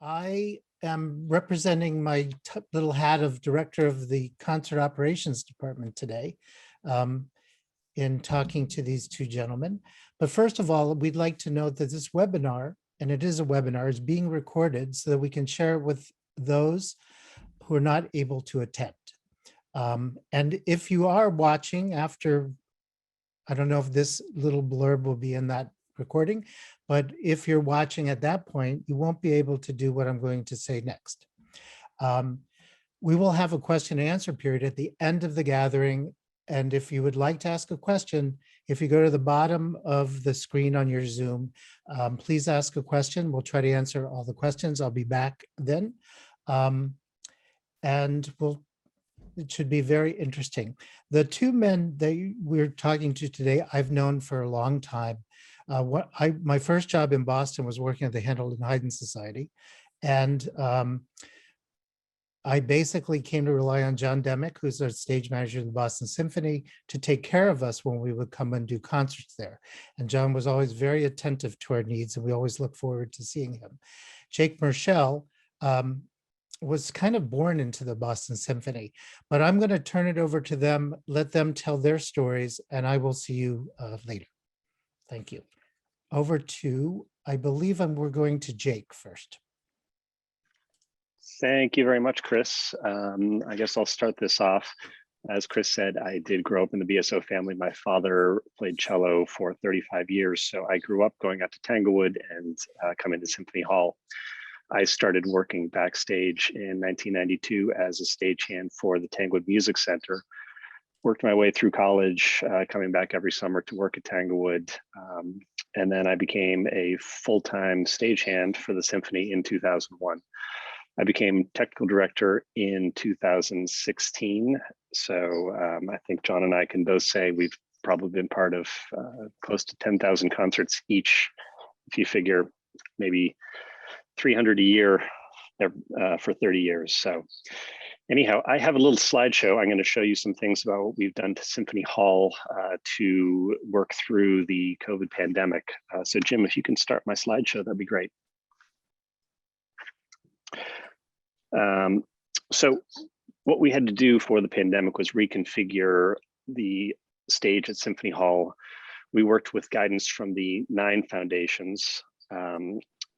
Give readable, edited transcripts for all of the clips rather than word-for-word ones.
I am representing my little hat of director of the concert operations department today in talking to these two gentlemen. But first of all, we'd like to note that this webinar, and it is a webinar, is being recorded so that we can share it with those who are not able to attend. And if you are watching after, I don't know if this little blurb will be in that recording, but if you're watching at that point, you won't be able to do what I'm going to say next. We will have a question and answer period at the end of the gathering. And if you would like to ask a question, if you go to the bottom of the screen on your Zoom, please ask a question. We'll try to answer all the questions. I'll be back then. And it should be very interesting. The two men that we're talking to today, I've known for a long time. My first job in Boston was working at the Handel and Haydn Society. And I basically came to rely on John Demick, who's our stage manager of the Boston Symphony, to take care of us when we would come and do concerts there. And John was always very attentive to our needs, and we always look forward to seeing him. Jake Moerschel was kind of born into the Boston Symphony, but I'm going to turn it over to them, let them tell their stories, and I will see you later. Thank you. Over to, I believe we're going to Jake first. Thank you very much, Chris. I guess I'll start this off. As Chris said, I did grow up in the BSO family. My father played cello for 35 years, so I grew up going out to Tanglewood and coming to Symphony Hall. I started working backstage in 1992 as a stagehand for the Tanglewood Music Center. Worked my way through college, coming back every summer to work at Tanglewood. And then I became a full-time stagehand for the Symphony in 2001. I became technical director in 2016. So I think John and I can both say we've probably been part of close to 10,000 concerts each, if you figure maybe 300 a year for 30 years. So anyhow, I have a little slideshow. I'm going to show you some things about what we've done to Symphony Hall to work through the COVID pandemic. So Jim, if you can start my slideshow, that'd be great. So what we had to do for the pandemic was reconfigure the stage at Symphony Hall. We worked with guidance from the 9 foundations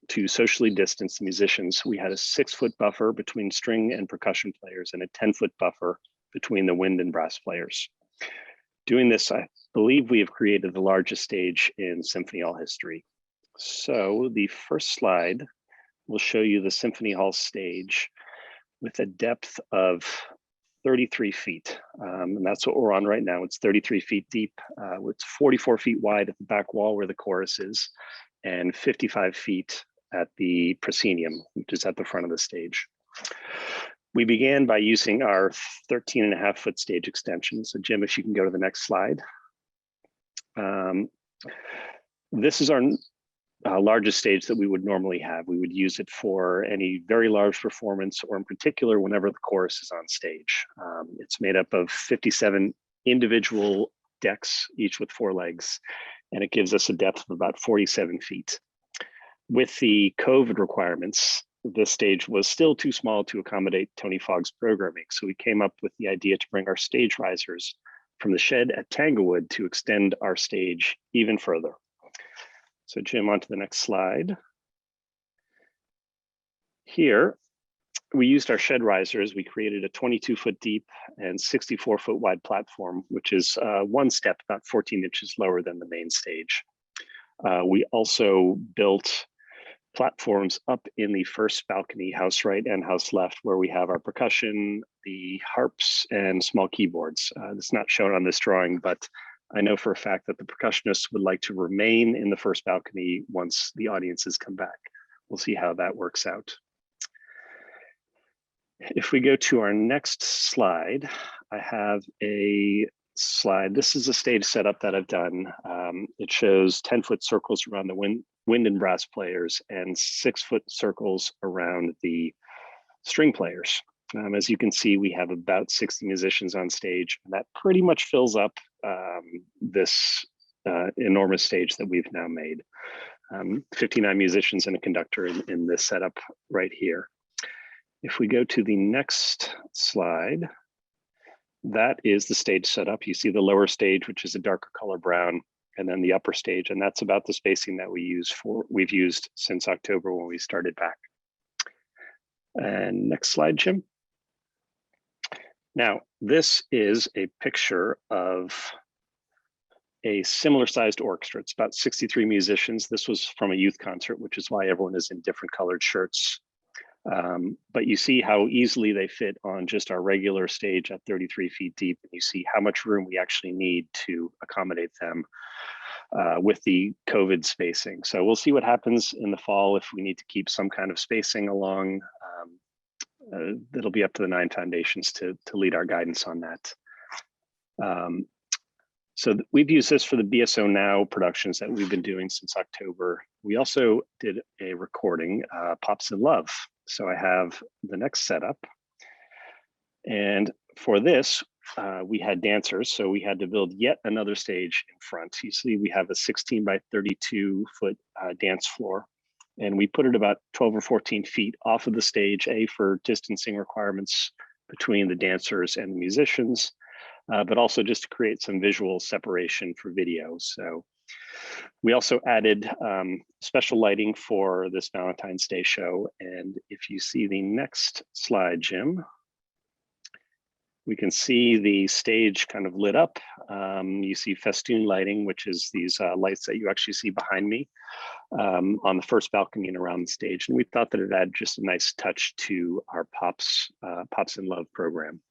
to socially distance musicians. We had a 6-foot buffer between string and percussion players and a 10-foot buffer between the wind and brass players. Doing this, I believe we have created the largest stage in Symphony Hall history. So the first slide will show you the Symphony Hall stage with a depth of 33 feet. And that's what we're on right now. It's 33 feet deep. It's 44 feet wide at the back wall where the chorus is, and 55 feet at the proscenium, which is at the front of the stage. We began by using our 13.5-foot stage extension. So Jim, if you can go to the next slide. This is our largest stage that we would normally have. We would use it for any very large performance, or in particular, whenever the chorus is on stage. It's made up of 57 individual decks, each with 4 legs, and it gives us a depth of about 47 feet. With the COVID requirements, this stage was still too small to accommodate Tony Fogg's programming. So we came up with the idea to bring our stage risers from the shed at Tanglewood to extend our stage even further. So Jim, on to the next slide. Here, we used our shed risers. We created a 22-foot deep and 64-foot wide platform, which is one step about 14 inches lower than the main stage. We also built platforms up in the first balcony, house right and house left, where we have our percussion, the harps, and small keyboards. It's not shown on this drawing, but I know for a fact that the percussionists would like to remain in the first balcony once the audiences come back. We'll see how that works out. If we go to our next slide, I have a slide. This is a stage setup that I've done. It shows 10-foot circles around the wind and brass players and 6-foot circles around the string players. As you can see, we have about 60 musicians on stage, and that pretty much fills up this enormous stage that we've now made. 59 musicians and a conductor in this setup right here. If we go to the next slide, that is the stage setup. You see the lower stage, which is a darker color brown, and then the upper stage, and that's about the spacing that we've used since October when we started back. And next slide, Jim. Now, this is a picture of a similar sized orchestra. It's about 63 musicians. This was from a youth concert, which is why everyone is in different colored shirts. But you see how easily they fit on just our regular stage at 33 feet deep. And you see how much room we actually need to accommodate them with the COVID spacing. So we'll see what happens in the fall if we need to keep some kind of spacing along. It'll be up to the 9 foundations to lead our guidance on that. So we've used this for the BSO Now productions that we've been doing since October. We also did a recording, Pops in Love. So I have the next setup. And for this, we had dancers. So we had to build yet another stage in front. You see, we have a 16 by 32 foot dance floor. And we put it about 12 or 14 feet off of the stage, for distancing requirements between the dancers and the musicians, but also just to create some visual separation for video. So we also added special lighting for this Valentine's Day show. And if you see the next slide, Jim, we can see the stage kind of lit up. You see festoon lighting, which is these lights that you actually see behind me on the first balcony and around the stage. And we thought that it added just a nice touch to our Pops in Love program.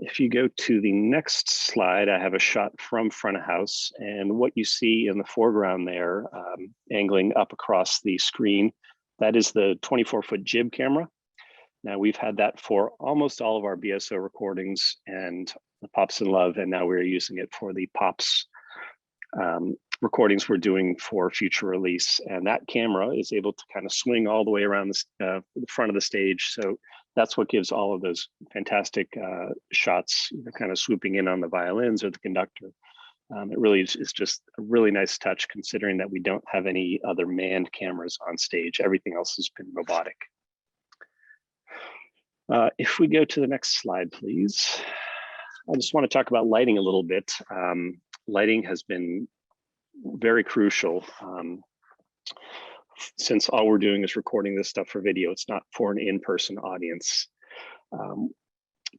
If you go to the next slide, I have a shot from front of house, and what you see in the foreground there, angling up across the screen, that is the 24-foot jib camera. Now we've had that for almost all of our BSO recordings and the Pops in Love, and now we're using it for the Pops recordings we're doing for future release. And that camera is able to kind of swing all the way around the front of the stage. So that's what gives all of those fantastic shots, kind of swooping in on the violins or the conductor. It really is just a really nice touch, considering that we don't have any other manned cameras on stage. Everything else has been robotic. If we go to the next slide, please. I just want to talk about lighting a little bit. Lighting has been very crucial. Since all we're doing is recording this stuff for video, it's not for an in-person audience.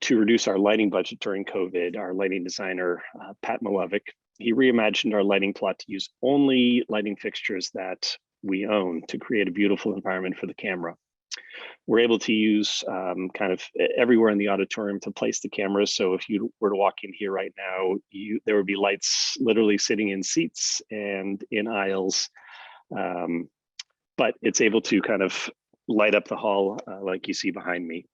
To reduce our lighting budget during COVID, our lighting designer, Pat Milovic, he reimagined our lighting plot to use only lighting fixtures that we own to create a beautiful environment for the camera. We're able to use kind of everywhere in the auditorium to place the cameras. So if you were to walk in here right now, there would be lights literally sitting in seats and in aisles. But it's able to kind of light up the hall like you see behind me.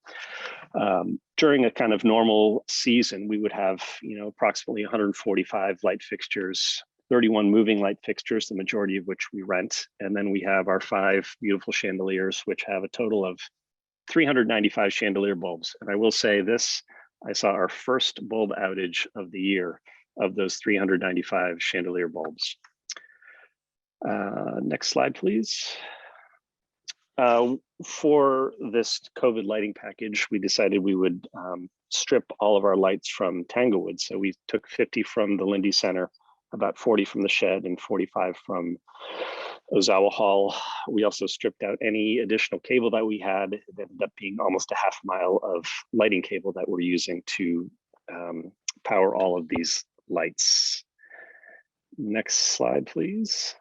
During a kind of normal season, we would have, approximately 145 light fixtures, 31 moving light fixtures, the majority of which we rent. And then we have our 5 beautiful chandeliers, which have a total of 395 chandelier bulbs. And I will say this, I saw our first bulb outage of the year of those 395 chandelier bulbs. Next slide, please. For this COVID lighting package, we decided we would strip all of our lights from Tanglewood. So we took 50 from the Lindy Center, about 40 from the shed, and 45 from Ozawa Hall. We also stripped out any additional cable that we had. It ended up being almost a half mile of lighting cable that we're using to power all of these lights. Next slide, please.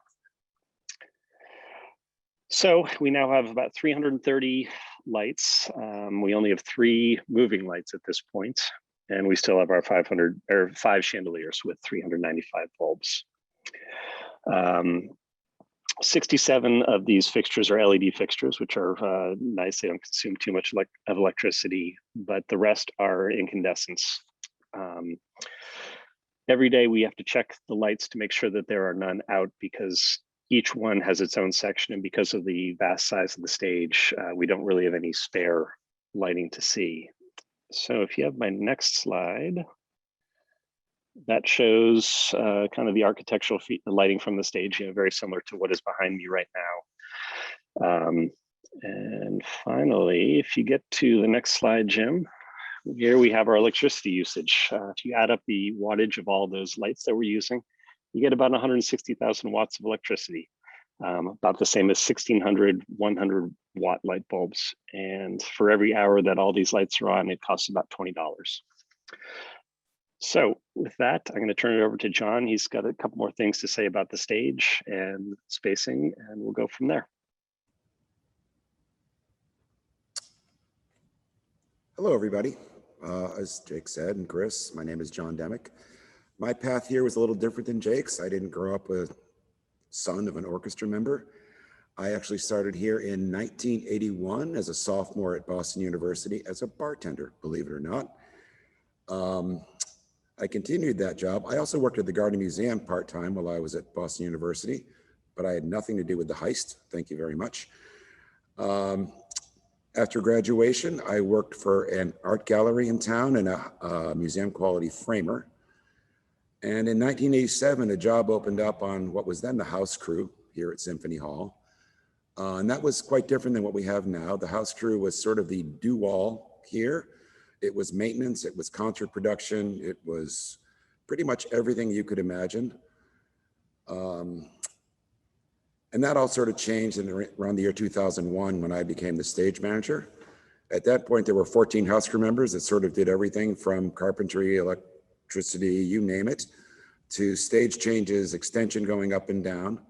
So we now have about 330 lights. We only have 3 moving lights at this point, and we still have our 5 chandeliers with 395 bulbs. 67 of these fixtures are LED fixtures, which are nice. They don't consume too much of electricity, but the rest are incandescents. Every day we have to check the lights to make sure that there are none out, because each one has its own section, and because of the vast size of the stage, we don't really have any spare lighting to see. So if you have my next slide. that shows kind of the architectural lighting from the stage, very similar to what is behind me right now. And finally, if you get to the next slide, Jim, here we have our electricity usage. If you add up the wattage of all those lights that we're using, you get about 160,000 watts of electricity, about the same as 1,600 100-watt light bulbs. And for every hour that all these lights are on, it costs about $20. So with that, I'm going to turn it over to John. He's got a couple more things to say about the stage and spacing, and we'll go from there. Hello, everybody. As Jake said, and Chris, my name is John Demick. My path here was a little different than Jake's. I didn't grow up a son of an orchestra member. I actually started here in 1981 as a sophomore at Boston University as a bartender, believe it or not. I continued that job. I also worked at the Gardner Museum part-time while I was at Boston University, but I had nothing to do with the heist. Thank you very much. After graduation, I worked for an art gallery in town and a museum quality framer. And in 1987, a job opened up on what was then the house crew here at Symphony Hall. And that was quite different than what we have now. The house crew was sort of the do-all here. It was maintenance, it was concert production, it was pretty much everything you could imagine. And that all sort of changed around the year 2001 when I became the stage manager. At that point, there were 14 house crew members that sort of did everything from carpentry, electricity, you name it, to stage changes, extension going up and down.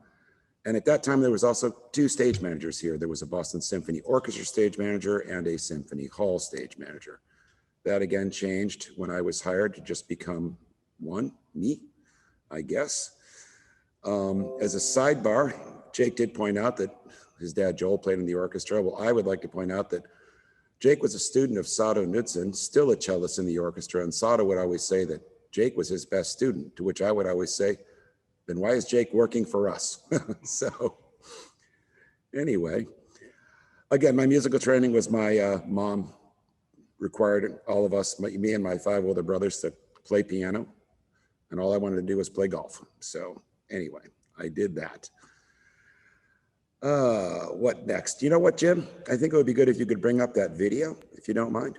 And at that time, there was also 2 stage managers here. There was a Boston Symphony Orchestra stage manager and a Symphony Hall stage manager. That again changed when I was hired to just become me, I guess. As a sidebar, Jake did point out that his dad Joel played in the orchestra. Well, I would like to point out that Jake was a student of Sado Knudsen, still a cellist in the orchestra, and Sado would always say that Jake was his best student, to which I would always say, then why is Jake working for us? So anyway, again, my musical training was my mom required all of us, me and my 5 older brothers, to play piano. And all I wanted to do was play golf. So anyway, I did that. What next? You know what, Jim? I think it would be good if you could bring up that video, if you don't mind.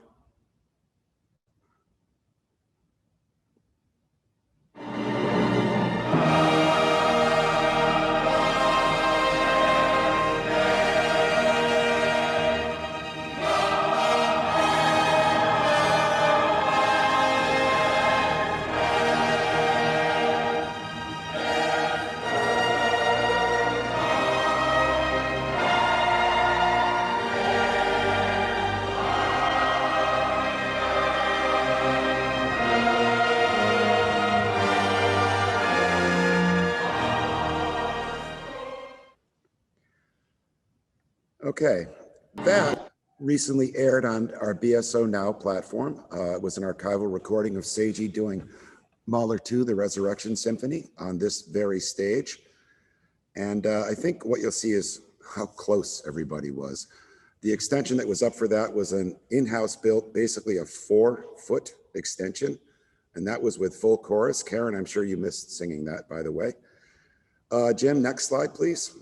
Okay, that recently aired on our BSO Now platform. It was an archival recording of Seiji doing Mahler 2, The Resurrection Symphony, on this very stage. And I think what you'll see is how close everybody was. The extension that was up for that was an in-house built, basically a 4-foot extension. And that was with full chorus. Karen, I'm sure you missed singing that, by the way. Jim, next slide, please.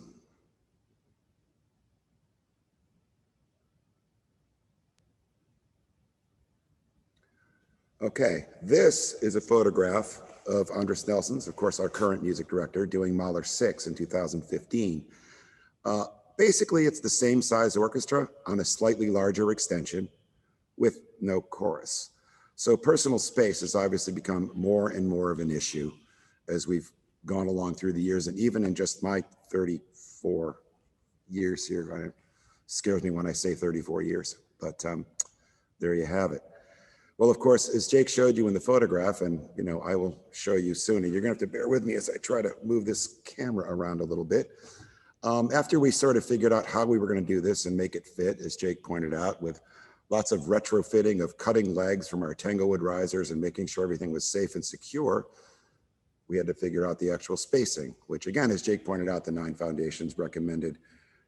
Okay, this is a photograph of Andres Nelsons, of course, our current music director, doing Mahler 6 in 2015. Basically, it's the same size orchestra on a slightly larger extension with no chorus. So personal space has obviously become more and more of an issue as we've gone along through the years. And even in just my 34 years here, it scares me when I say 34 years, but there you have it. Well, of course, as Jake showed you in the photograph, and I will show you soon, and you're gonna have to bear with me as I try to move this camera around a little bit. After we sort of figured out how we were gonna do this and make it fit, as Jake pointed out, with lots of retrofitting of cutting legs from our Tanglewood risers and making sure everything was safe and secure, we had to figure out the actual spacing, which again, as Jake pointed out, the 9 foundations recommended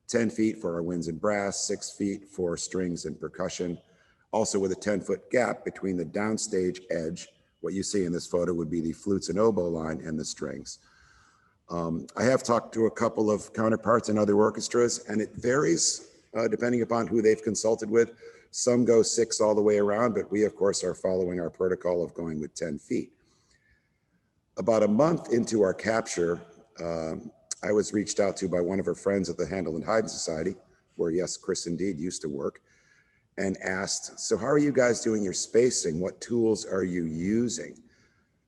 10 feet for our winds and brass, 6 feet for strings and percussion, also with a 10-foot gap between the downstage edge what you see in this photo would be the flutes and oboe line and the strings. I have talked to a couple of counterparts in other orchestras, and it varies depending upon who they've consulted with. Some go 6 all the way around, but we, of course, are following our protocol of going with 10 feet. About a month into our capture, I was reached out to by one of her friends at the Handel and Haydn Society, where, yes, Chris indeed used to work, and asked, so how are you guys doing your spacing? What tools are you using?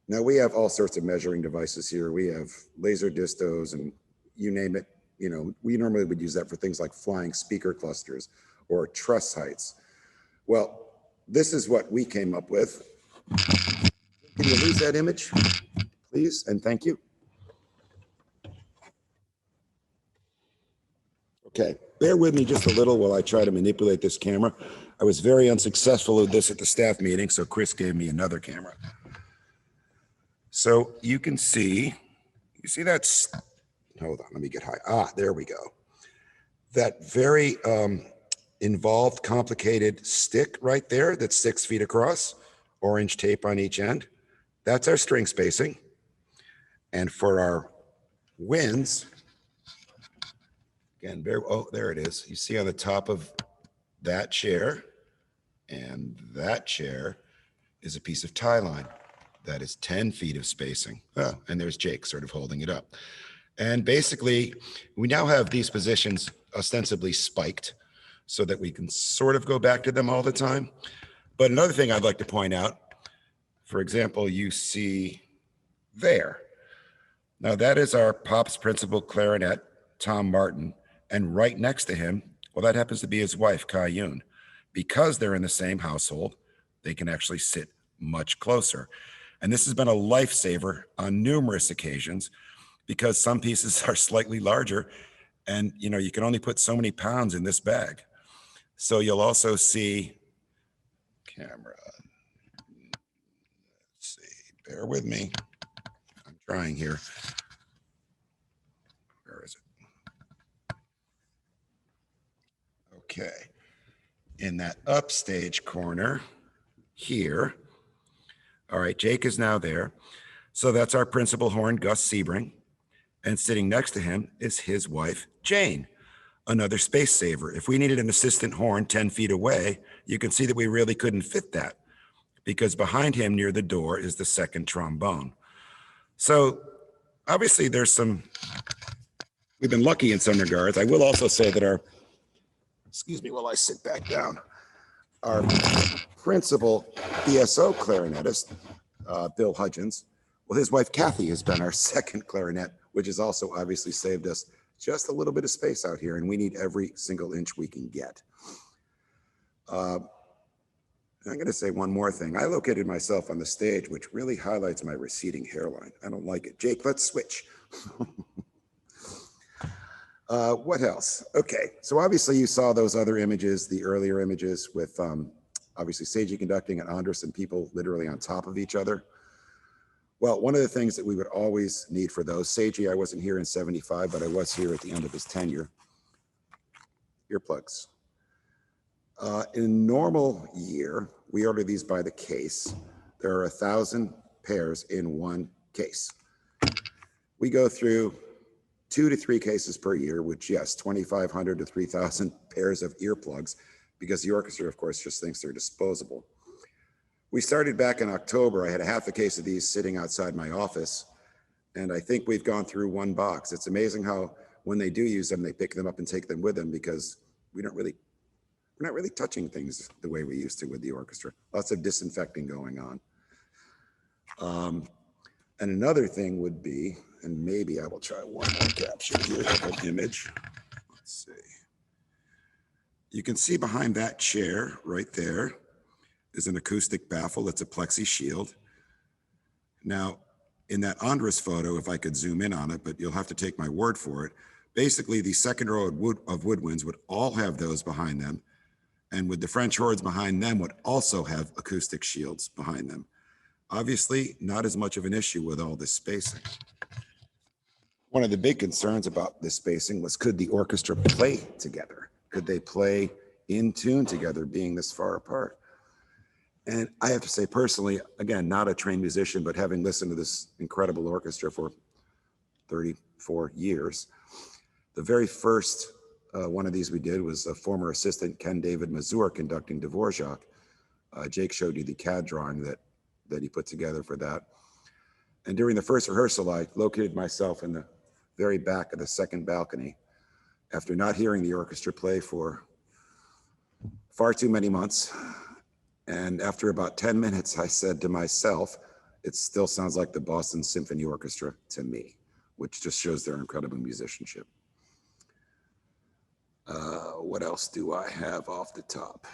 Now, we have all sorts of measuring devices here. We have laser distos and you name it. You know, we normally would use that for things like flying speaker clusters or truss heights. Well, this is what we came up with. Can you lose that image, please? And thank you. Okay, bear with me just a little while I try to manipulate this camera. I was very unsuccessful with this at the staff meeting, so Chris gave me another camera. So you can see, you see that's, hold on, let me get high. Ah, there we go. That very involved, complicated stick right there that's 6 feet across, orange tape on each end. That's our string spacing. And for our winds, again, oh, there it is. You see on the top of that chair and that chair is a piece of tie line. That is 10 feet of spacing. Oh, and there's Jake sort of holding it up. And basically, we now have these positions ostensibly spiked so that we can sort of go back to them all the time. But another thing I'd like to point out, for example, you see there. Now that is our Pop's principal clarinet, Tom Martin. And right next to him, well, that happens to be his wife, Kai Yoon. Because they're in the same household, they can actually sit much closer. And this has been a lifesaver on numerous occasions because some pieces are slightly larger and, you know, you can only put so many pounds in this bag. So you'll also see, camera, let's see, bear with me. I'm trying here. Where is it? Okay. In that upstage corner here. All right, Jake is now there. So that's our principal horn, Gus Sebring. And sitting next to him is his wife, Jane, another space saver. If we needed an assistant horn 10 feet away, you can see that we really couldn't fit that because behind him near the door is the second trombone. So obviously we've been lucky in some regards. I will also say that excuse me while I sit back down, our principal BSO clarinetist, Bill Hudgens, well, his wife, Kathy, has been our second clarinet, which has also obviously saved us just a little bit of space out here, and we need every single inch we can get. I'm going to say one more thing. I located myself on the stage, which really highlights my receding hairline. I don't like it. Jake, let's switch. What else? Okay, so obviously you saw those other images, the earlier images with obviously Seiji conducting and Andres and people literally on top of each other. Well, one of the things that we would always need for those, Seiji, I wasn't here in 75, but I was here at the end of his tenure, earplugs. In a normal year, we order these by the case. There are 1,000 pairs in one case. We go through 2 to 3 cases per year, which, yes, 2,500 to 3,000 pairs of earplugs, because the orchestra, of course, just thinks they're disposable. We started back in October. I had a half a case of these sitting outside my office, and I think we've gone through 1 box. It's amazing how when they do use them, they pick them up and take them with them because we're not really touching things the way we used to with the orchestra. Lots of disinfecting going on. And another thing would be, and maybe I will try one more capture here of an image. Let's see. You can see behind that chair right there is an acoustic baffle. It's a plexi shield. Now, in that Andres photo, if I could zoom in on it, but you'll have to take my word for it, basically the second row of woodwinds would all have those behind them, and with the French horns behind them would also have acoustic shields behind them. Obviously, not as much of an issue with all this spacing. One of the big concerns about this spacing was, could the orchestra play together? Could they play in tune together being this far apart? And I have to say personally, again, not a trained musician, but having listened to this incredible orchestra for 34 years, the very first one of these we did was a former assistant Ken David Mazur conducting Dvorak. Jake showed you the CAD drawing that he put together for that. And during the first rehearsal, I located myself in the very back of the second balcony after not hearing the orchestra play for far too many months. And after about 10 minutes, I said to myself, it still sounds like the Boston Symphony Orchestra to me, which just shows their incredible musicianship. What else do I have off the top?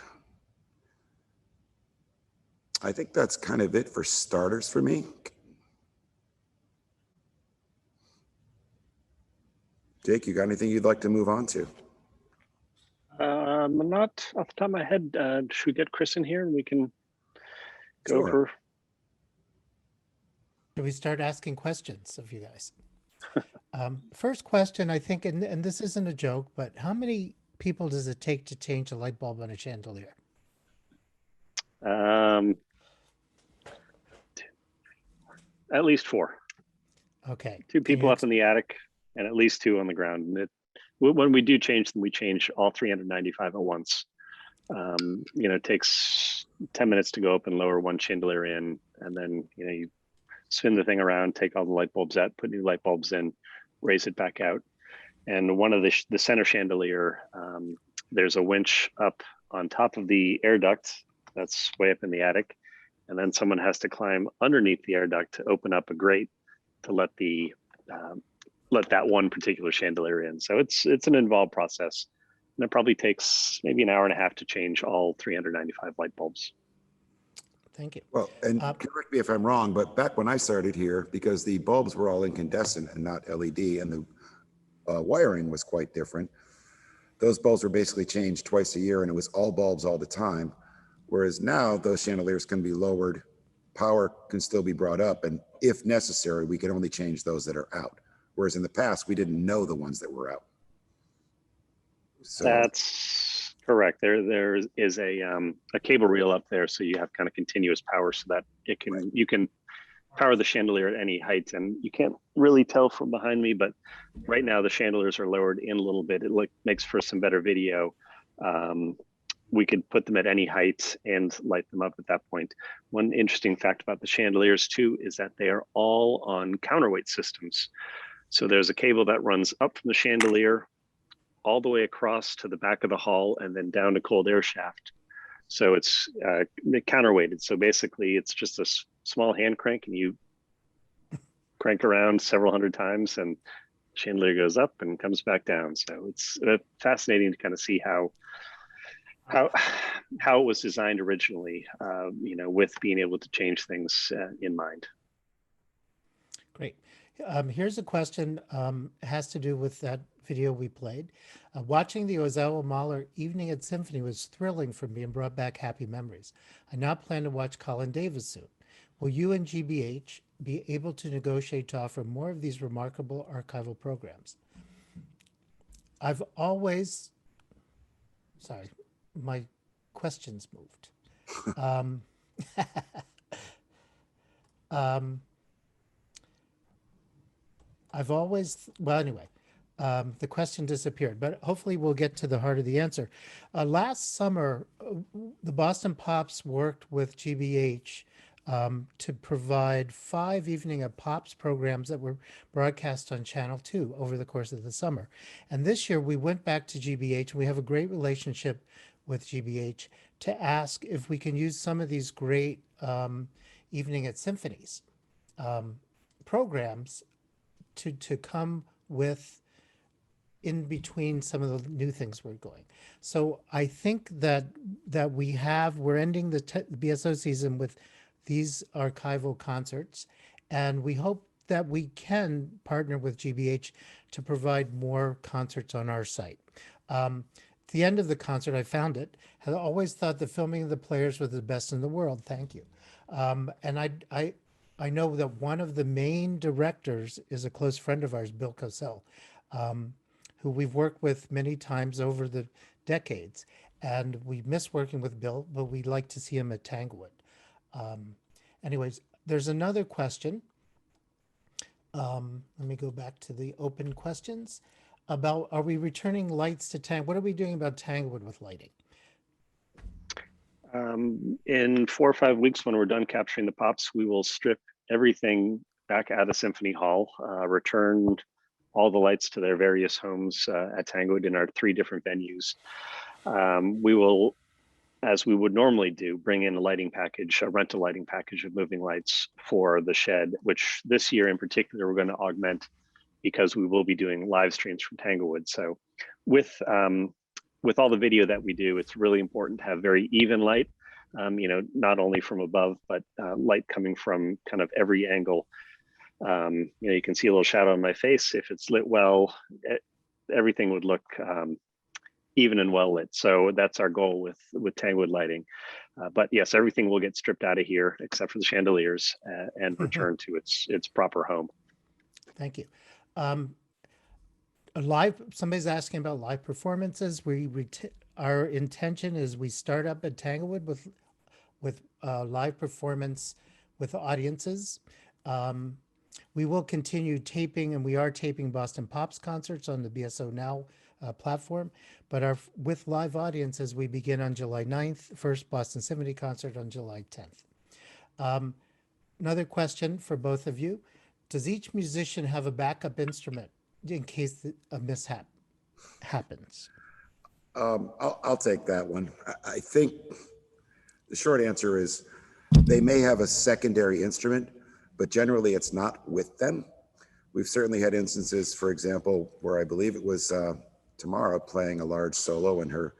I think that's kind of it for starters for me. Jake, you got anything you'd like to move on to? Not off the top of my head. Should we get Chris in here and we can go Sure. over? Should we start asking questions of you guys? First question, I think, and this isn't a joke, but how many people does it take to change a light bulb on a chandelier? At least 4. Okay. 2 people up in the attic and at least 2 on the ground. And when we do change them, we change all 395 at once. It takes 10 minutes to go up and lower one chandelier in, and then you spin the thing around, take all the light bulbs out, put new light bulbs in, raise it back out. And one of the center chandelier, there's a winch up on top of the air duct that's way up in the attic, and then someone has to climb underneath the air duct to open up a grate to let that one particular chandelier in. So it's an involved process, and it probably takes maybe an hour and a half to change all 395 light bulbs. Thank you. Well, and correct me if I'm wrong, but back when I started here, because the bulbs were all incandescent and not LED, and the wiring was quite different, those bulbs were basically changed twice a year, and it was all bulbs all the time. Whereas now those chandeliers can be lowered, power can still be brought up, and if necessary, we can only change those that are out. Whereas in the past, we didn't know the ones that were out. So that's correct. There is a cable reel up there, so you have kind of continuous power, so that you can power the chandelier at any height. And you can't really tell from behind me, but right now the chandeliers are lowered in a little bit. It makes for some better video. We could put them at any height and light them up at that point. One interesting fact about the chandeliers too is that they are all on counterweight systems. So there's a cable that runs up from the chandelier all the way across to the back of the hall and then down to cold air shaft. So it's counterweighted. So basically it's just a small hand crank, and you crank around several hundred times and chandelier goes up and comes back down. So it's fascinating to kind of see how it was designed originally, with being able to change things in mind. Great. Here's a question, has to do with that video we played. Watching the Ozawa Mahler Evening at Symphony was thrilling for me and brought back happy memories. I now plan to watch Colin Davis soon. Will you and GBH be able to negotiate to offer more of these remarkable archival programs? I've always, sorry, my questions moved. I've always, well, anyway, the question disappeared, but hopefully we'll get to the heart of the answer. Last summer, the Boston Pops worked with GBH to provide 5 Evening at Pops programs that were broadcast on Channel 2 over the course of the summer. And this year we went back to GBH, and we have a great relationship with GBH, to ask if we can use some of these great Evening at Symphonies programs to come with in between some of the new things we're going. So I think that we're ending the BSO season with these archival concerts, and we hope that we can partner with GBH to provide more concerts on our site. At the end of the concert, I found it, had always thought the filming of the players was the best in the world. Thank you. And I know that one of the main directors is a close friend of ours, Bill Cosell, who we've worked with many times over the decades. And we miss working with Bill, but we'd like to see him at Tanglewood. Anyways, there's another question. Let me go back to the open questions about, are we returning lights to Tang? What are we doing about Tanglewood with lighting? In 4 or 5 weeks, when we're done capturing the pops, we will strip everything back out of Symphony Hall, return all the lights to their various homes at Tanglewood in our 3 different venues. We will, as we would normally do, bring in a lighting package, a rental lighting package of moving lights for the shed, which this year in particular, we're going to augment because we will be doing live streams from Tanglewood. So with all the video that we do, it's really important to have very even light, not only from above, but light coming from kind of every angle. You can see a little shadow on my face. If it's lit well, everything would look even and well lit. So that's our goal with Tanglewood lighting. But yes, everything will get stripped out of here except for the chandeliers and returned to its proper home. Thank you. Somebody's asking about live performances. Our intention is we start up at Tanglewood with live performance with audiences. We will continue taping, and we are taping Boston Pops concerts on the BSO Now platform, but with live audiences, we begin on July 9th, first Boston Symphony concert on July 10th. Another question for both of you. Does each musician have a backup instrument in case a mishap happens? I'll take that one. I think the short answer is they may have a secondary instrument, but generally it's not with them. We've certainly had instances, for example, where I believe it was Tamara playing a large solo and her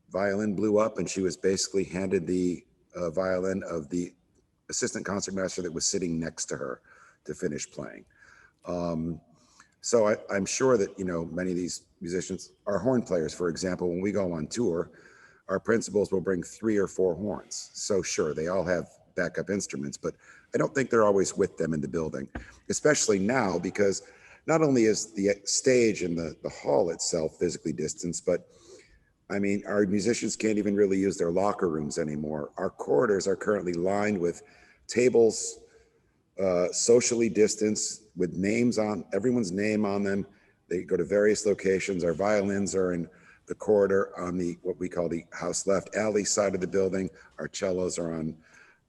violin blew up and she was basically handed the violin of the assistant concertmaster that was sitting next to her to finish playing. So I'm sure that, many of these musicians, our horn players, for example, when we go on tour, our principals will bring 3 or 4 horns. So sure, they all have backup instruments, but I don't think they're always with them in the building, especially now, because not only is the stage and the hall itself physically distanced, but I mean, our musicians can't even really use their locker rooms anymore. Our corridors are currently lined with tables, socially distanced with names on, everyone's name on them. They go to various locations. Our violins are in the corridor on the, what we call the house left alley side of the building. Our cellos are on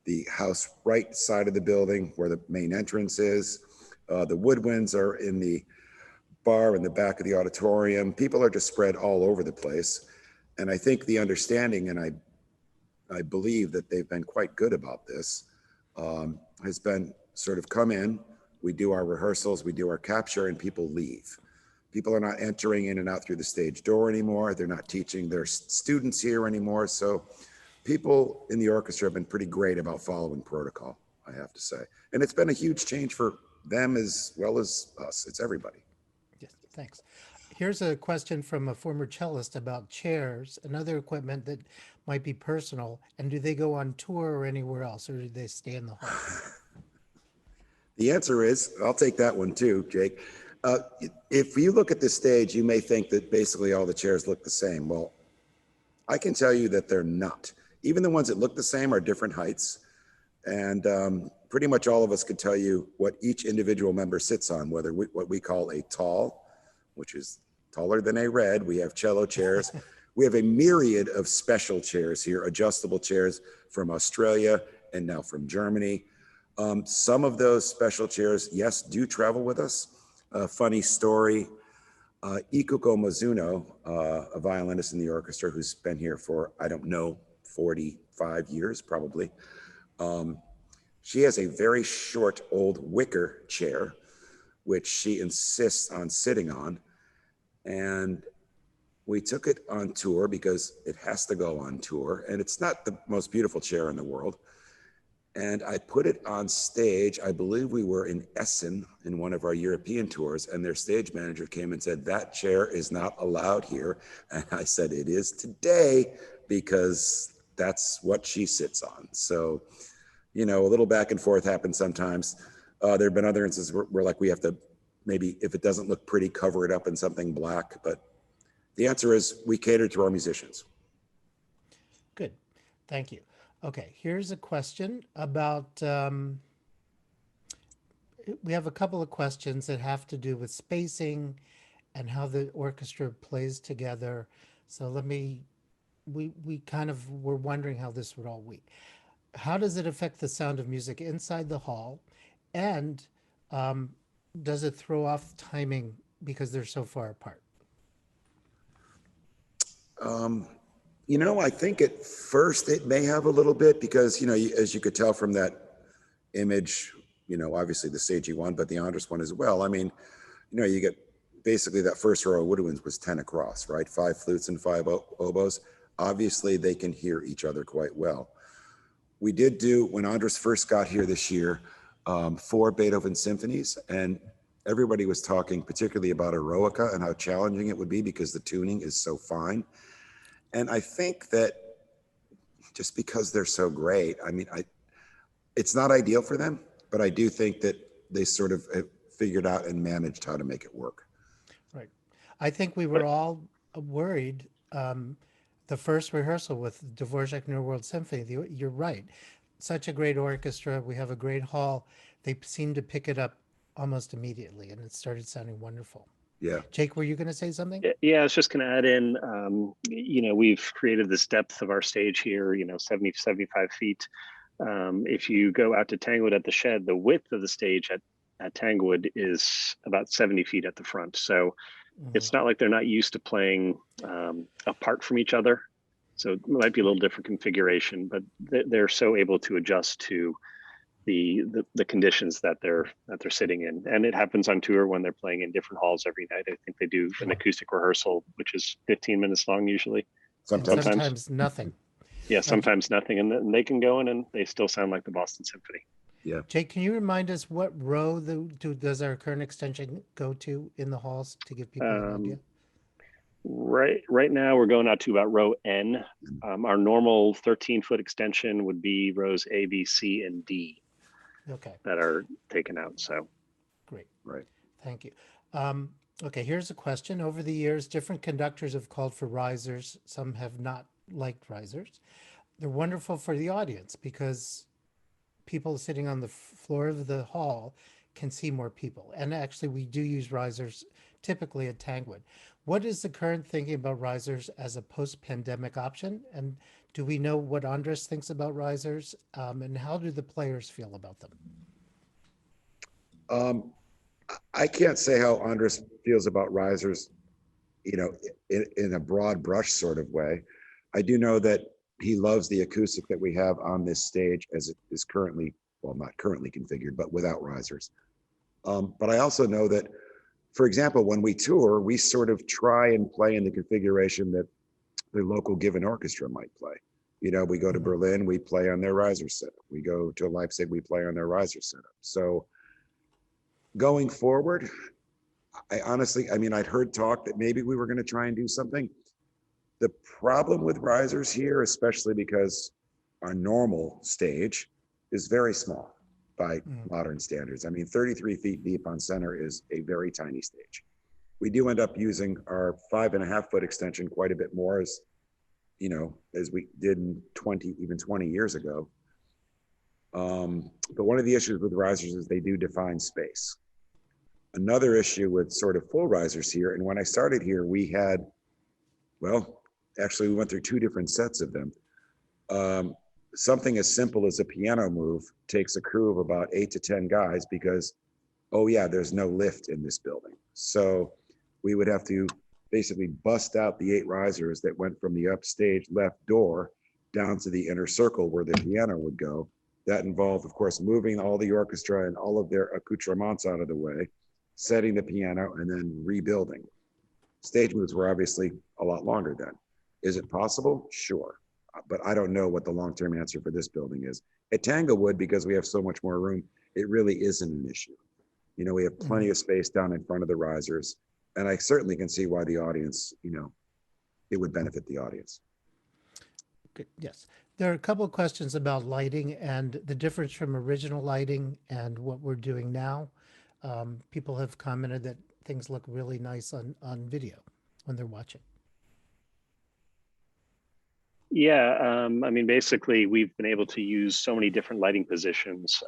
the house right side of the building where the main entrance is. The woodwinds are in the bar in the back of the auditorium. People are just spread all over the place. And I think the understanding, and I believe that they've been quite good about this, has been sort of come in, we do our rehearsals, we do our capture, and people leave. People are not entering in and out through the stage door anymore. They're not teaching their students here anymore. So people in the orchestra have been pretty great about following protocol, I have to say. And it's been a huge change for them as well as us. It's everybody. Yes, thanks. Here's a question from a former cellist about chairs and other equipment that might be personal. And do they go on tour or anywhere else, or do they stay in the hall? The answer is, I'll take that one too, Jake. If you look at this stage, you may think that basically all the chairs look the same. Well, I can tell you that they're not. Even the ones that look the same are different heights. And pretty much all of us could tell you what each individual member sits on, whether what we call a tall, which is taller than a red. We have cello chairs. We have a myriad of special chairs here, adjustable chairs from Australia and now from Germany. Some of those special chairs, yes, do travel with us. Funny story, Ikuko Mizuno, a violinist in the orchestra who's been here for, I don't know, 45 years probably. She has a very short old wicker chair, which she insists on sitting on. And we took it on tour because it has to go on tour. And it's not the most beautiful chair in the world. And I put it on stage. I believe we were in Essen in one of our European tours, and their stage manager came and said, that chair is not allowed here. And I said, it is today, because that's what she sits on. So, a little back and forth happens sometimes. There have been other instances where like we have to, maybe if it doesn't look pretty, cover it up in something black. But the answer is we cater to our musicians. Good, thank you. Okay, here's a question about, we have a couple of questions that have to do with spacing and how the orchestra plays together. So we kind of were wondering how this would all week. How does it affect the sound of music inside the hall? And um, does it throw off timing because they're so far apart? I think at first it may have a little bit because, as you could tell from that image, obviously the stagey one, but the Andres one as well. I mean, you get basically that first row of woodwinds was 10 across, right? 5 flutes and 5 oboes. Obviously, they can hear each other quite well. We did do, when Andres first got here this year, 4 Beethoven symphonies, and everybody was talking particularly about Eroica and how challenging it would be because the tuning is so fine. And I think that just because they're so great, I mean, it's not ideal for them, but I do think that they sort of have figured out and managed how to make it work. Right. I think we were all worried the first rehearsal with Dvorak New World Symphony. You're right. Such a great orchestra. We have a great hall. They seemed to pick it up almost immediately, and it started sounding wonderful. Yeah. Jake, were you going to say something? Yeah, I was just going to add in, we've created this depth of our stage here, 70, 75 feet. If you go out to Tanglewood at the shed, the width of the stage at Tanglewood is about 70 feet at the front. So it's not like they're not used to playing apart from each other. So it might be a little different configuration, but they're so able to adjust to the conditions that they're sitting in. And it happens on tour when they're playing in different halls every night. I think they do an acoustic rehearsal, which is 15 minutes long usually. Sometimes nothing. Yeah, sometimes nothing. And then they can go in and they still sound like the Boston Symphony. Yeah. Jake, can you remind us what row does our current extension go to in the halls to give people an idea? Right now we're going out to about row N. Our normal 13-foot extension would be rows A, B, C, and D. Okay. That are taken out. So great. Right. Thank you. Okay, here's a question. Over the years, different conductors have called for risers. Some have not liked risers. They're wonderful for the audience because people sitting on the floor of the hall can see more people. And actually, we do use risers typically at Tanglewood. What is the current thinking about risers as a post-pandemic option? And do we know what Andres thinks about risers? And how do the players feel about them? I can't say how Andres feels about risers, in a broad brush sort of way. I do know that he loves the acoustic that we have on this stage as it is currently, well, not currently configured, but without risers. But I also know that, for example, when we tour, we sort of try and play in the configuration that the local given orchestra might play. We go to Berlin, we play on their riser setup. We go to Leipzig, we play on their riser setup. So going forward, I'd heard talk that maybe we were going to try and do something. The problem with risers here, especially because our normal stage is very small by modern standards. I mean, 33 feet deep on center is a very tiny stage. We do end up using our 5.5-foot extension quite a bit more as we did in 20 years ago. But one of the issues with risers is they do define space. Another issue with sort of full risers here, and when I started here, we had, actually we went through 2 different sets of them. Something as simple as a piano move takes a crew of about 8 to 10 guys because, there's no lift in this building. So we would have to basically bust out the 8 risers that went from the upstage left door down to the inner circle where the piano would go. That involved, of course, moving all the orchestra and all of their accoutrements out of the way, setting the piano, and then rebuilding. Stage moves were obviously a lot longer then. Is it possible? Sure. But I don't know what the long-term answer for this building is. At Tanglewood, because we have so much more room, it really isn't an issue. We have plenty of space down in front of the risers. And I certainly can see why the audience, it would benefit the audience. Okay, yes. There are a couple of questions about lighting and the difference from original lighting and what we're doing now. People have commented that things look really nice on video when they're watching. Yeah, I mean, basically, we've been able to use so many different lighting positions.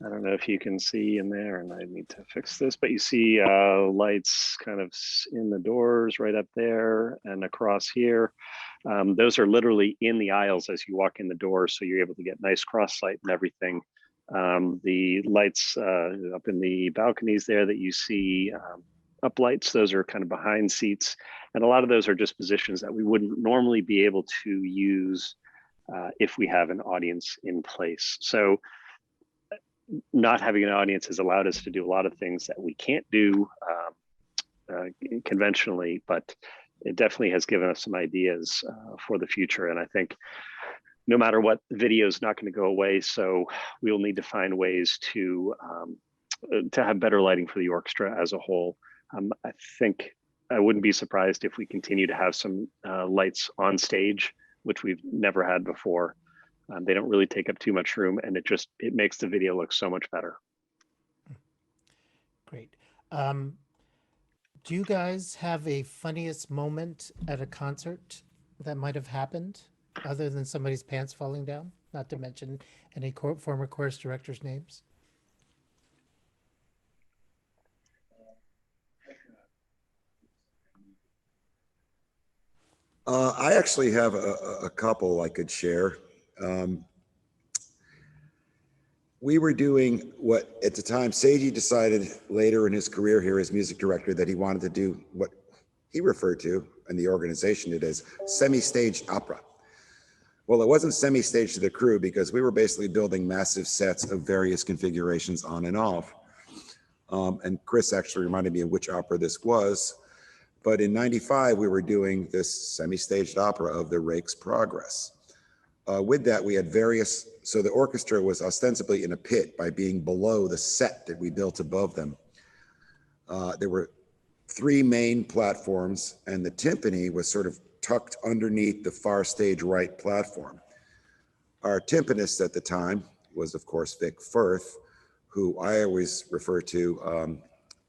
I don't know if you can see in there, and I need to fix this, but you see lights kind of in the doors right up there and across here. Those are literally in the aisles as you walk in the door, so you're able to get nice cross light and everything. The lights up in the balconies there that you see, up lights, those are kind of behind seats. And a lot of those are just positions that we wouldn't normally be able to use if we have an audience in place. So not having an audience has allowed us to do a lot of things that we can't do conventionally, but it definitely has given us some ideas for the future. And I think no matter what, video is not going to go away. So we'll need to find ways to have better lighting for the orchestra as a whole. I think I wouldn't be surprised if we continue to have some lights on stage, which we've never had before. They don't really take up too much room, and it makes the video look so much better. Great. Do you guys have a funniest moment at a concert that might have happened other than somebody's pants falling down? Not to mention any former chorus directors' names. I actually have a couple I could share. We were doing what at the time Seiji decided later in his career here as music director that he wanted to do what he referred to, and the organization did, as semi-staged opera. Well, it wasn't semi-staged to the crew because we were basically building massive sets of various configurations on and off. And Chris actually reminded me of which opera this was. But in '95, we were doing this semi-staged opera of the Rake's Progress. With that, we had so the orchestra was ostensibly in a pit by being below the set that we built above them. There were 3 main platforms, and the timpani was sort of tucked underneath the far stage right platform. Our timpanist at the time was, of course, Vic Firth, who I always refer to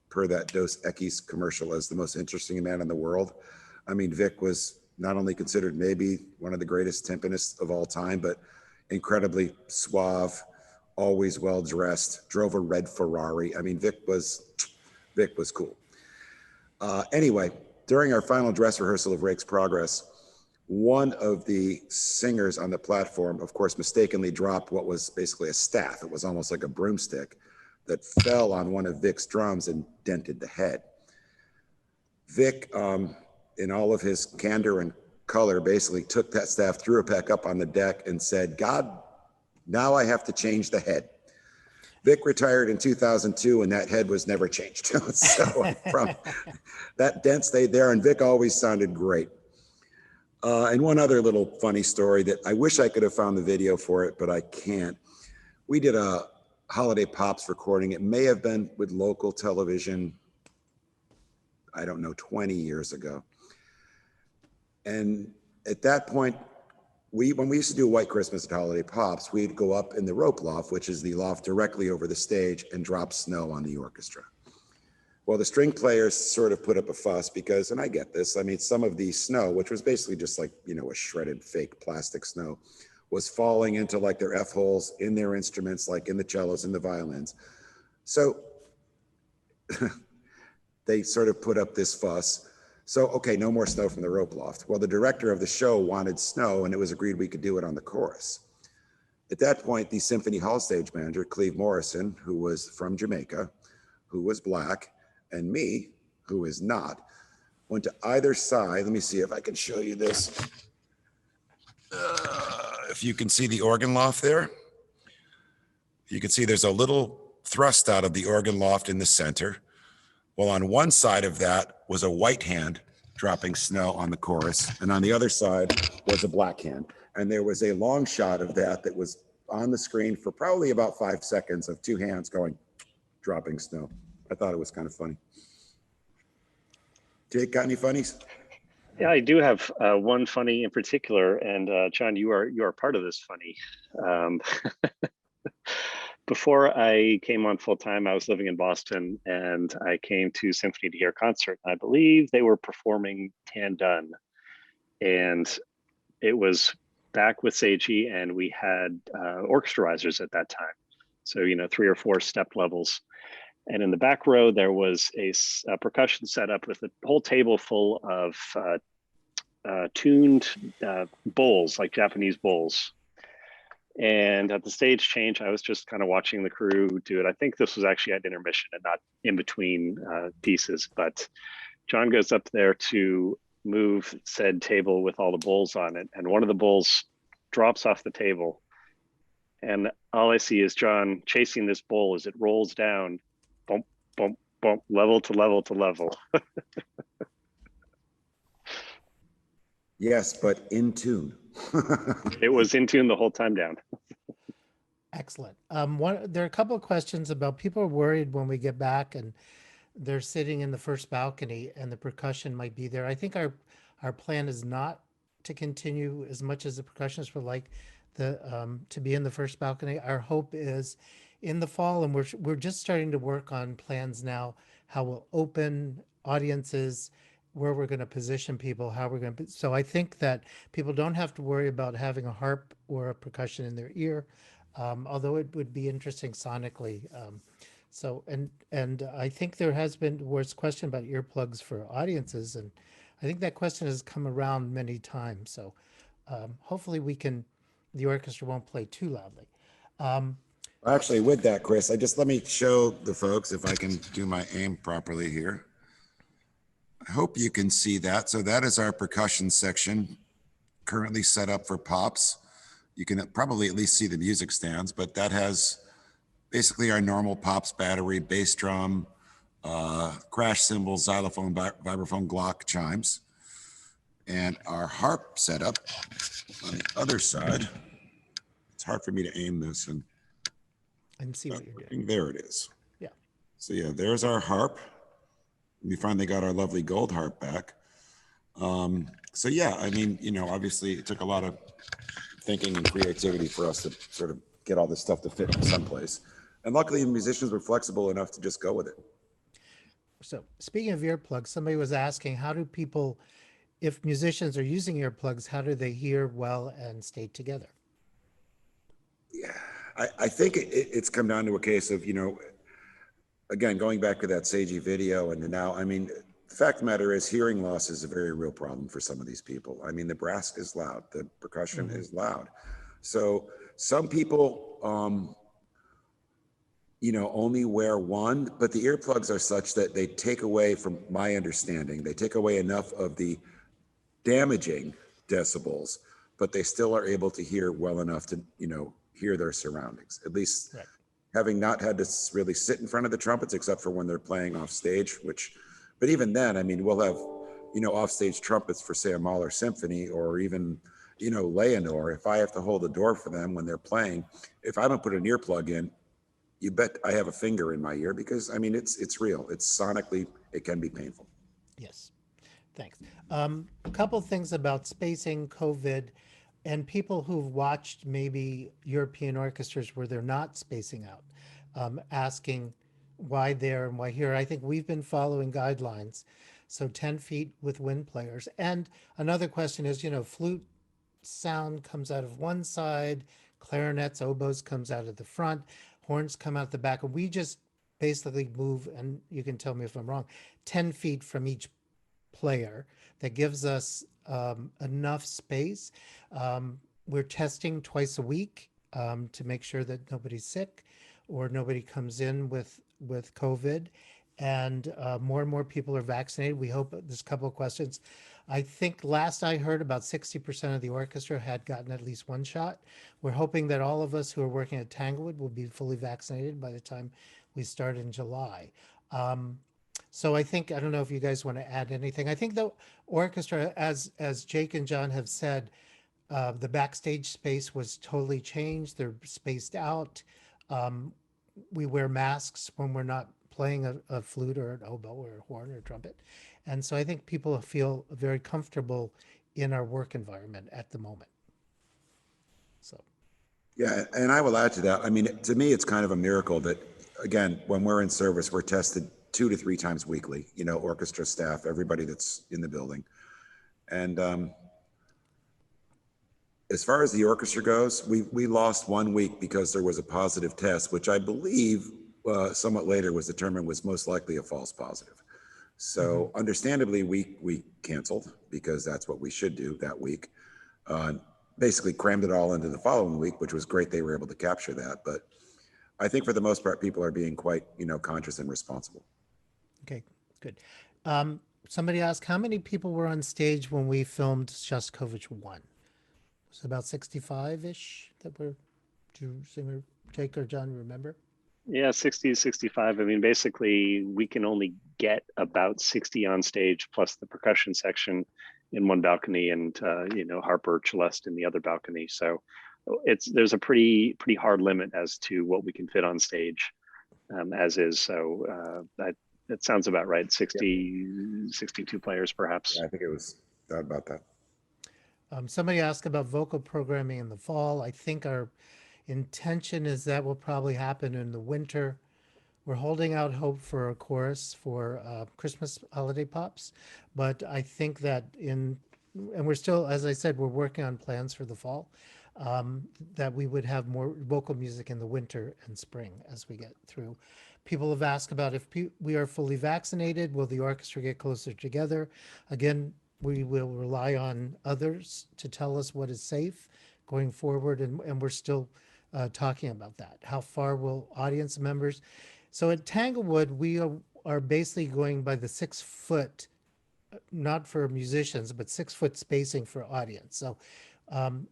per that Dos Equis commercial as the most interesting man in the world. I mean, Vic was not only considered maybe one of the greatest timpanists of all time, but incredibly suave, always well-dressed, drove a red Ferrari. I mean, Vic was cool. Anyway, during our final dress rehearsal of Rake's Progress, one of the singers on the platform, of course, mistakenly dropped what was basically a staff. It was almost like a broomstick that fell on one of Vic's drums and dented the head. Vic, in all of his candor and color, basically took that staff, threw it back up on the deck and said, "God, now I have to change the head." Vic retired in 2002 and that head was never changed. So from that dent stayed there, and Vic always sounded great. And one other little funny story that I wish I could have found the video for it, but I can't. We did a Holiday Pops recording. It may have been with local television, I don't know, 20 years ago. And at that point, when we used to do White Christmas at Holiday Pops, we'd go up in the rope loft, which is the loft directly over the stage, and drop snow on the orchestra. Well, the string players sort of put up a fuss because, and I get this, I mean, some of the snow, which was basically just like, a shredded fake plastic snow, was falling into like their F-holes in their instruments, like in the cellos and the violins. So they sort of put up this fuss. So, okay, no more snow from the rope loft. Well, the director of the show wanted snow, and it was agreed we could do it on the chorus. At that point, the Symphony Hall stage manager, Cleve Morrison, who was from Jamaica, who was Black, and me, who is not, went to either side. Let me see if I can show you this. If you can see the organ loft there, you can see there's a little thrust out of the organ loft in the center. Well, on one side of that was a white hand dropping snow on the chorus, and on the other side was a black hand. And there was a long shot of that was on the screen for probably about 5 seconds of 2 hands going, dropping snow. I thought it was kind of funny. Jake, got any funnies? Yeah, I do have one funny in particular, and John, you are part of this funny. Before I came on full time, I was living in Boston, and I came to Symphony to hear a concert. I believe they were performing Tan Dun, And it was back with Seiji, and we had orchestrizers at that time. So, 3 or 4 step levels. And in the back row, there was a percussion setup with a whole table full of tuned bowls, like Japanese bowls. And at the stage change, I was just kind of watching the crew do it. I think this was actually at intermission and not in between pieces. But John goes up there to move said table with all the bowls on it, and one of the bowls drops off the table. And all I see is John chasing this bowl as it rolls down, bump, bump, bump, level to level to level. Yes, but in tune. It was in tune the whole time down. Excellent. There are a couple of questions about people are worried when we get back and they're sitting in the first balcony and the percussion might be there. I think our plan is not to continue as much as the percussionists would like to be in the first balcony. Our hope is in the fall, and we're just starting to work on plans now, how we'll open audiences, where we're going to position people, how we're going to. So I think that people don't have to worry about having a harp or a percussion in their ear, although it would be interesting sonically. So, and I think there was a question about earplugs for audiences, and I think that question has come around many times. So hopefully the orchestra won't play too loudly. Actually, with that, Chris, let me show the folks if I can do my aim properly here. I hope you can see that. So that is our percussion section currently set up for pops. You can probably at least see the music stands, but that has basically our normal pops battery, bass drum, crash cymbals, xylophone, vibraphone, Glock, chimes. And our harp setup on the other side. It's hard for me to aim this and see what you're doing. There it is. Yeah. So yeah, there's our harp. We finally got our lovely gold harp back. So yeah, I mean, obviously it took a lot of thinking and creativity for us to sort of get all this stuff to fit in someplace. And luckily the musicians were flexible enough to just go with it. So speaking of earplugs, somebody was asking, how do people, if musicians are using earplugs, how do they hear well and stay together? Yeah, I think it's come down to a case of, again, going back to that Seiji video and now, I mean, the fact of the matter is hearing loss is a very real problem for some of these people. I mean, the brass is loud, the percussion is loud. So some people, only wear one, but the earplugs are such that they take away, from my understanding, they take away enough of the damaging decibels, but they still are able to hear well enough to, hear their surroundings, at least right. Having not had to really sit in front of the trumpets, except for when they're playing off stage, but even then, I mean, we'll have, offstage trumpets for say a Mahler symphony or even, Leonore. If I have to hold the door for them when they're playing, if I don't put an earplug in, you bet I have a finger in my ear because I mean, it's real. It's sonically, it can be painful. Yes, thanks. A couple things about spacing, COVID, and people who've watched maybe European orchestras where they're not spacing out, asking why there and why here. I think we've been following guidelines. So 10 feet with wind players. And another question is, flute sound comes out of one side, clarinets, oboes comes out of the front, horns come out the back. And we just basically move, and you can tell me if I'm wrong, 10 feet from each player. That gives us enough space. We're testing twice a week to make sure that nobody's sick or nobody comes in with COVID. And more and more people are vaccinated. We hope. There's a couple of questions. I think last I heard, about 60% of the orchestra had gotten at least one shot. We're hoping that all of us who are working at Tanglewood will be fully vaccinated by the time we start in July. So I think, I don't know if you guys want to add anything. I think the orchestra, as Jake and John have said, the backstage space was totally changed. They're spaced out. We wear masks when we're not playing a flute or an oboe or a horn or a trumpet. And so I think people feel very comfortable in our work environment at the moment. So. Yeah, and I will add to that. I mean, to me, it's kind of a miracle that, again, when we're in service, we're tested 2 to 3 times weekly, orchestra staff, everybody that's in the building. And as far as the orchestra goes, we lost 1 week because there was a positive test, which I believe somewhat later was determined was most likely a false positive. So understandably, we canceled because that's what we should do that week. Basically crammed it all into the following week, which was great. They were able to capture that. But I think for the most part, people are being quite, conscious and responsible. Okay, good. Somebody asked, how many people were on stage when we filmed Shostakovich 1? It was about 65-ish that were, do Jake or John remember? Yeah, 60 to 65. I mean, basically, we can only get about 60 on stage plus the percussion section in one balcony and, Harper Celeste in the other balcony. So there's a pretty hard limit as to what we can fit on stage as is. So that sounds about right. 62 players, perhaps. Yeah, I think it was about that. Somebody asked about vocal programming in the fall. I think our intention is that will probably happen in the winter. We're holding out hope for a chorus for Christmas holiday pops, but I think that and we're still, as I said, we're working on plans for the fall, that we would have more vocal music in the winter and spring as we get through. People have asked about if we are fully vaccinated, will the orchestra get closer together? Again, we will rely on others to tell us what is safe going forward, and we're still talking about that. How far will audience members? So at Tanglewood, we are basically going by the 6 foot, not for musicians, but 6 foot spacing for audience. So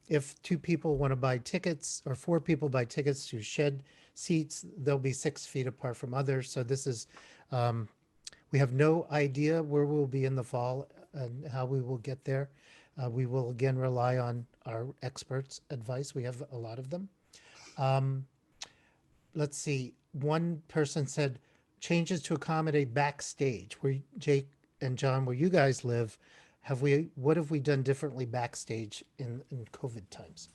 if 2 people want to buy tickets or 4 people buy tickets to shed seats, they'll be 6 feet apart from others. So this is, we have no idea where we'll be in the fall and how we will get there. We will again rely on our experts' advice. We have a lot of them. Let's see. One person said changes to accommodate backstage. Where Jake and John, where you guys live, what have we done differently backstage in COVID times?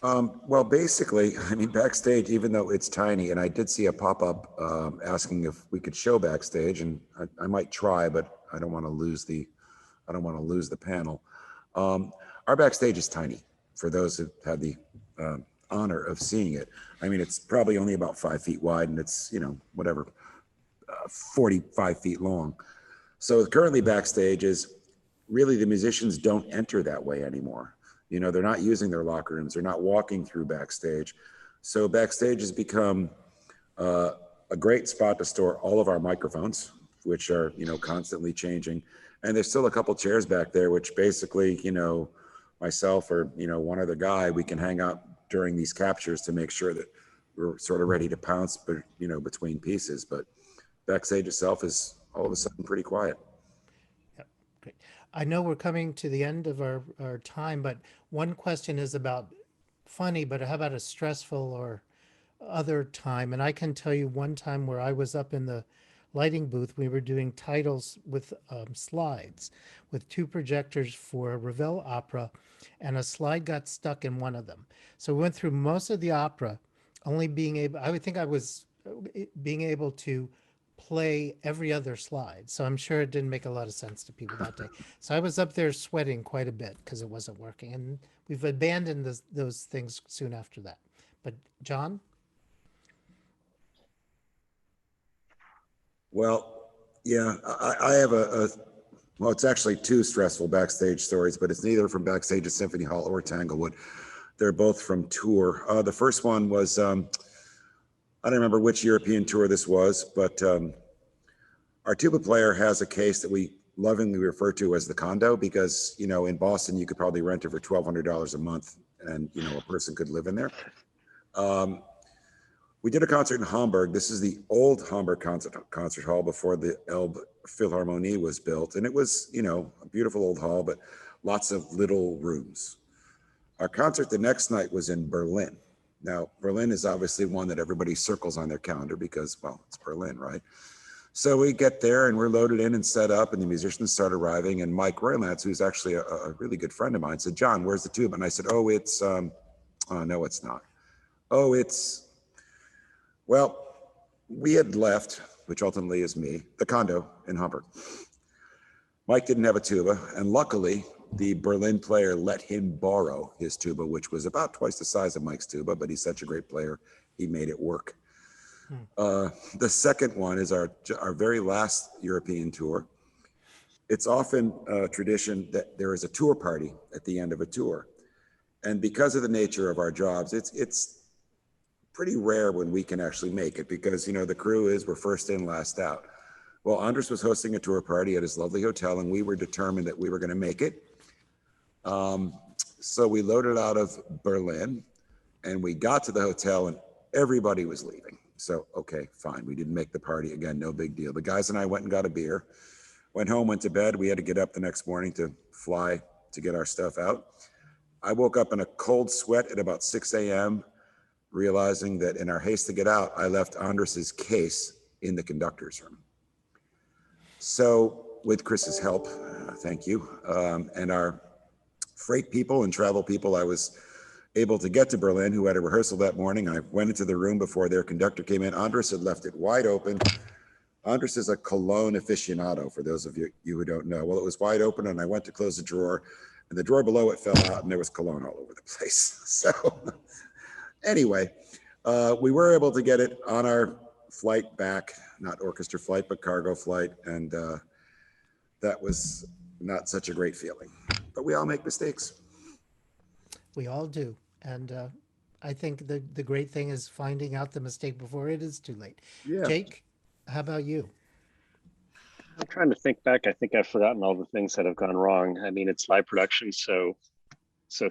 Well, basically, I mean, backstage, even though it's tiny, and I did see a pop-up asking if we could show backstage, and I might try, but I don't want to lose the panel. Our backstage is tiny. For those who had the honor of seeing it, I mean, it's probably only about 5 feet wide, and it's 45 feet long. So currently, backstage is really the musicians don't enter that way anymore. They're not using their locker rooms. They're not walking through backstage. So backstage has become a great spot to store all of our microphones, which are, constantly changing. And there's still a couple chairs back there, which basically, myself or, one other guy, we can hang out during these captures to make sure that we're sort of ready to pounce, between pieces. But backstage itself is all of a sudden pretty quiet. Yep, great. I know we're coming to the end of our time, but one question is about funny, but how about a stressful or other time? And I can tell you one time where I was up in the lighting booth, we were doing titles with slides with 2 projectors for Ravel opera, and a slide got stuck in one of them. So we went through most of the opera, only being able, I would think I was being able to play every other slide. So I'm sure it didn't make a lot of sense to people that day. So I was up there sweating quite a bit because it wasn't working. And we've abandoned those things soon after that. But John? Well, yeah, I have well, it's actually 2 stressful backstage stories, but it's neither from backstage at Symphony Hall or Tanglewood. They're both from tour. The first one was, I don't remember which European tour this was, but our tuba player has a case that we lovingly refer to as the condo because, in Boston, you could probably rent it for $1,200 a month and, a person could live in there. We did a concert in Hamburg. This is the old Hamburg concert hall before the Elbe Philharmonie was built. And it was, a beautiful old hall, but lots of little rooms. Our concert the next night was in Berlin. Now, Berlin is obviously one that everybody circles on their calendar because, well, it's Berlin, right? So we get there and we're loaded in and set up and the musicians start arriving. And Mike Roylance, who's actually a really good friend of mine, said, "John, where's the tuba?" And I said, "Oh, it's, no, it's not. Oh, it's," well, we had left, which ultimately is me, the condo in Hamburg. Mike didn't have a tuba. And luckily, the Berlin player let him borrow his tuba, which was about twice the size of Mike's tuba, but he's such a great player, he made it work. The second one is our very last European tour. It's often a tradition that there is a tour party at the end of a tour. And because of the nature of our jobs, it's pretty rare when we can actually make it because, you know, the crew we're first in, last out. Well, Andres was hosting a tour party at his lovely hotel, and we were determined that we were going to make it. So we loaded out of Berlin, and we got to the hotel, and everybody was leaving. So, okay, fine. We didn't make the party. Again, no big deal. The guys and I went and got a beer, went home, went to bed. We had to get up the next morning to fly to get our stuff out. I woke up in a cold sweat at about 6 a.m., realizing that in our haste to get out, I left Andres's case in the conductor's room. So with Chris's help, thank you, and our freight people and travel people, I was able to get to Berlin, who had a rehearsal that morning. I went into the room before their conductor came in. Andres had left it wide open. Andres is a cologne aficionado, for those of you who don't know. Well, it was wide open, and I went to close the drawer, and the drawer below it fell out, and there was cologne all over the place. So anyway, we were able to get it on our flight back, not orchestra flight, but cargo flight, and that was not such a great feeling. But we all make mistakes. We all do. And I think the great thing is finding out the mistake before it is too late. Yeah. Jake, how about you? I'm trying to think back. I think I've forgotten all the things that have gone wrong. I mean, it's live production, so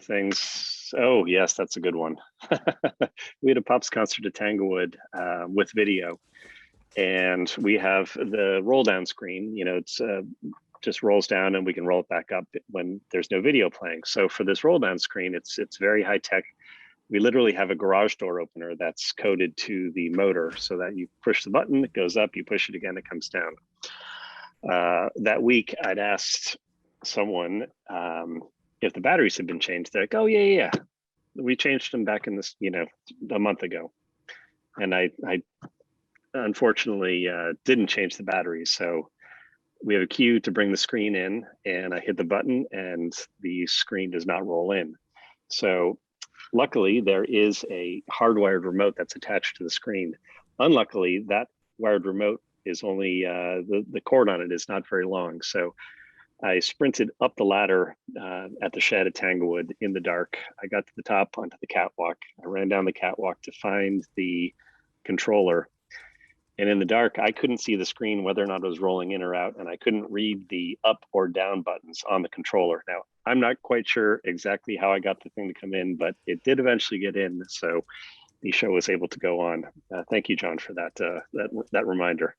things. Oh yes, that's a good one. We had a Pops concert at Tanglewood with video, and we have the roll down screen. You know, it's just rolls down, and we can roll it back up when there's no video playing. So for this roll down screen, it's very high tech. We literally have a garage door opener that's coded to the motor, so that you push the button, it goes up, you push it again, it comes down. That week, I'd asked someone if the batteries had been changed. They're like, "Oh yeah, we changed them back in this, you know, a month ago." And I unfortunately didn't change the batteries, so we have a cue to bring the screen in, and I hit the button, and the screen does not roll in. So luckily, there is a hardwired remote that's attached to the screen. Unluckily, that wired remote is only the cord on it is not very long. So I sprinted up the ladder at the shed at Tanglewood in the dark. I got to the top onto the catwalk. I ran down the catwalk to find the controller. And in the dark, I couldn't see the screen, whether or not it was rolling in or out. And I couldn't read the up or down buttons on the controller. Now, I'm not quite sure exactly how I got the thing to come in, but it did eventually get in. So the show was able to go on. Thank you, John, for that reminder.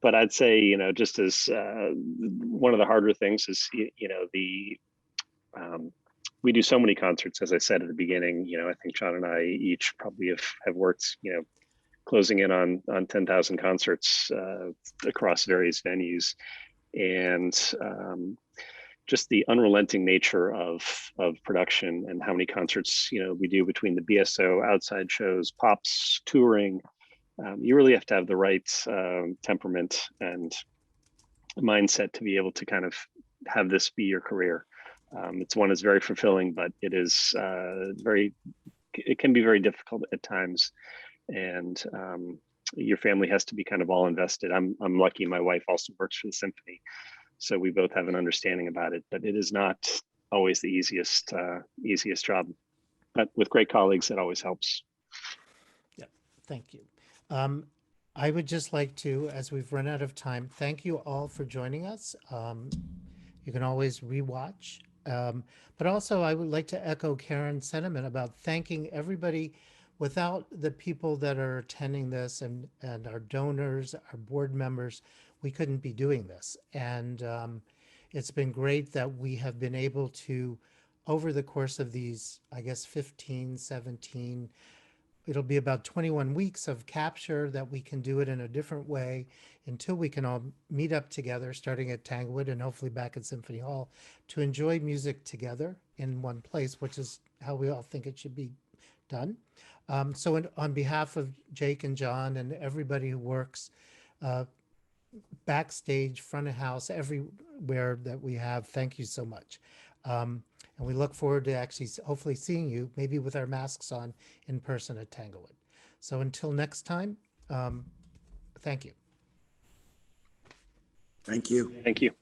But I'd say, you know, just as one of the harder things is, you know, we do so many concerts, as I said at the beginning. You know, I think John and I each probably have worked, you know, closing in on 10,000 concerts across various venues, and just the unrelenting nature of production and how many concerts, you know, we do between the BSO, outside shows, pops, touring. You really have to have the right temperament and mindset to be able to kind of have this be your career. It's one that's very fulfilling, but it can be very difficult at times. And your family has to be kind of all invested. I'm lucky my wife also works for the symphony, so we both have an understanding about it, but it is not always the easiest job. But with great colleagues, it always helps. Yeah, thank you. I would just like to, as we've run out of time, thank you all for joining us. You can always rewatch. But also I would like to echo Karen's sentiment about thanking everybody. Without the people that are attending this and our donors, our board members, we couldn't be doing this. And it's been great that we have been able to, over the course of these, I guess, 15, 17, it'll be about 21 weeks of capture, that we can do it in a different way until we can all meet up together, starting at Tanglewood and hopefully back at Symphony Hall, to enjoy music together in one place, which is how we all think it should be done. So on behalf of Jake and John and everybody who works backstage, front of house, everywhere that we have. Thank you so much. And we look forward to actually hopefully seeing you, maybe with our masks on, in person at Tanglewood. So until next time, thank you. Thank you. Thank you.